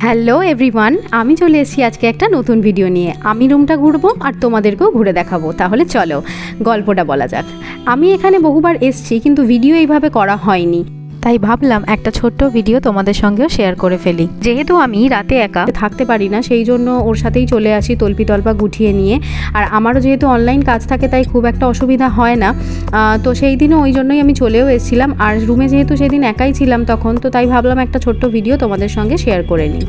Hello everyone, আমি চলে এসেছি আজকে একটা নতুন ভিডিও নিয়ে। আমি রুমটা ঘুরবো আর তোমাদেরকেও ঘুরে দেখাবো। তাহলে চলো গল্পটা বলা যাক। আমি এখানে বহুবার এসেছি কিন্তু ভিডিও এইভাবে করা হয়নি, তাই ভাবলাম একটা ছোট্ট ভিডিও তোমাদের সঙ্গেও শেয়ার করে ফেলি। যেহেতু আমি রাতে একা থাকতে পারি না, সেই জন্য ওর সাথেই চলে আসি তল্পি তল্পা গুটিয়ে নিয়ে। আর আমারও যেহেতু অনলাইন কাজ থাকে তাই খুব একটা অসুবিধা হয় না। তো সেই দিনও ওই জন্যই আমি চলেও এসেছিলাম। আর রুমে যেহেতু সেদিন একাই ছিলাম তখন, তো তাই ভাবলাম একটা ছোট্ট ভিডিও তোমাদের সঙ্গে শেয়ার করে নিই।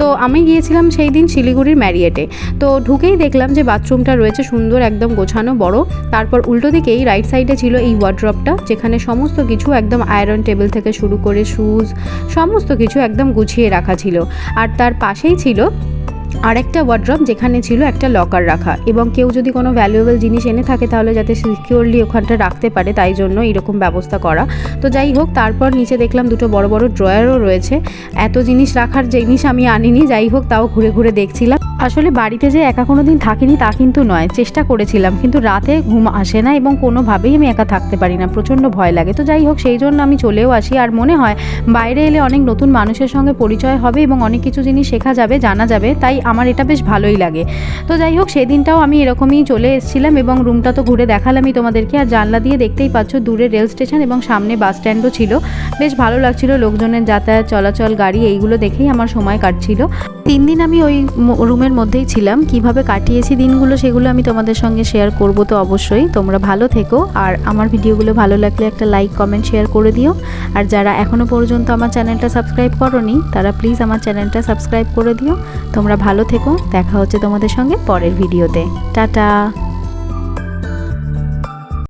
তো আমি গিয়েছিলাম সেই দিন শিলিগুড়ির ম্যারিয়েটে। তো ঢুকেই দেখলাম যে বাথরুমটা রয়েছে সুন্দর, একদম গোছানো বড়। তারপর উল্টো দিকেই রাইট সাইডে ছিল এই ওয়ার্ড্রপটা, যেখানে সমস্ত কিছু একদম আয়রন টেবিল থেকে শুরু করে শুজ সমস্ত কিছু একদম গুছিয়ে রাখা ছিল। আর তার পাশেই ছিল আরেকটা ওয়ার্ড্রপ, যেখানে ছিল একটা লকার রাখা, এবং কেউ যদি কোনো ভ্যালুয়েবল জিনিস এনে থাকে তাহলে যাতে সিকিউরলি ওখানটা রাখতে পারে, তাই জন্য এরকম ব্যবস্থা করা। তো যাই হোক, তারপর নিচে দেখলাম দুটো বড় বড় ড্রয়ারও রয়েছে। এত জিনিস রাখার জিনিস আমি আনিনি, যাই হোক তাও ঘুরে ঘুরে দেখছিলাম। আসলে বাড়িতে যে একা কোনো দিন থাকিনি তা কিন্তু নয়, চেষ্টা করেছিলাম, কিন্তু রাতে ঘুম আসে না এবং কোনোভাবেই আমি একা থাকতে পারি না, প্রচণ্ড ভয় লাগে। তো যাই হোক, সেই জন্য আমি চলেও আসি। আর মনে হয় বাইরে এলে অনেক নতুন মানুষের সঙ্গে পরিচয় হবে এবং অনেক কিছু জিনিস শেখা যাবে, জানা যাবে, তাই আমার এটা বেশ ভালোই লাগে। তো যাই হোক, সেদিনটাও আমি এরকমই চলে এসেছিলাম এবং রুমটা তো ঘুরে দেখালামই তোমাদেরকে। আর জানলা দিয়ে দেখতেই পাচ্ছ দূরে রেল স্টেশন এবং সামনে বাস স্ট্যান্ডও ছিল। বেশ ভালো লাগছিল, লোকজনের যাতায়াত চলাচল, গাড়ি, এইগুলো দেখেই আমার সময় কাটছিল। 3 দিন আমি ওই রুমের মধ্যেই ছিলাম। কিভাবে কাটিয়েছি দিনগুলো সেগুলো আমি তোমাদের সঙ্গে শেয়ার করব। তো অবশ্যই তোমরা ভালো থেকো, আর আমার ভিডিওগুলো ভালো লাগলে একটা লাইক কমেন্ট শেয়ার করে দিও। আর যারা এখনও পর্যন্ত আমার চ্যানেলটা সাবস্ক্রাইব করোনি তারা প্লিজ আমার চ্যানেলটা সাবস্ক্রাইব করে দিও। তোমরা ভালো থেকো, দেখা হচ্ছে তোমাদের সঙ্গে পরের ভিডিওতে। টাটা।